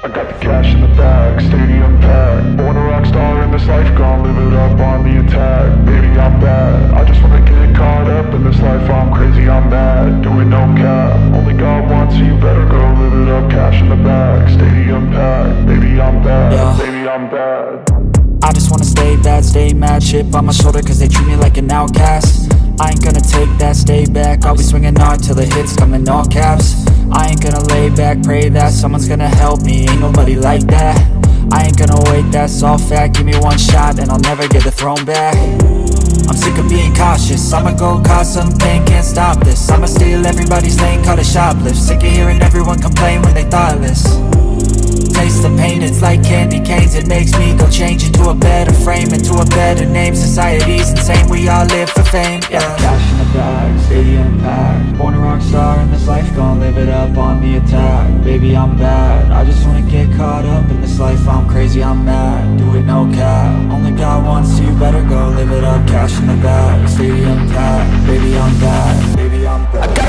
I got the cash in the bag, stadium packed. Born a rock star in this life, gon' live it up on the attack. Baby, I'm bad, I just wanna get caught up in this life. I'm crazy, I'm mad, doing no cap. Only got one, so you better go live it up. Cash in the bag, stadium packed. Baby, I'm bad, Yeah. baby, I'm bad. I just wanna stay bad, stay mad. Chip on my shoulder cause they treat me like an outcast. I ain't gonna take that, stay back. I'll be swinging hard till the hits come in all caps. I ain't gonna lay back, pray that someone's gonna help me. Ain't nobody like that. I ain't gonna wait, that's all fact. Give me one shot and I'll never get the throne back. I'm sick of being cautious, I'ma go cause something, can't stop this. I'ma steal everybody's lane, call it shoplift. Sick of hearing everyone complain when they thoughtless. Taste the pain, it's like candy canes. It makes me go change into a better frame, into a better name. Society's insane, we all live for fame, yeah. Cash in the bag, stadium packed. Born a rock star in this life, gon' live it up on the attack. Baby, I'm bad, I just wanna get caught up in this life. I'm crazy, I'm mad, do it no cap. Only got one, so you better go live it up. Cash in the bag, stadium packed. Baby, I'm bad, baby, I'm bad.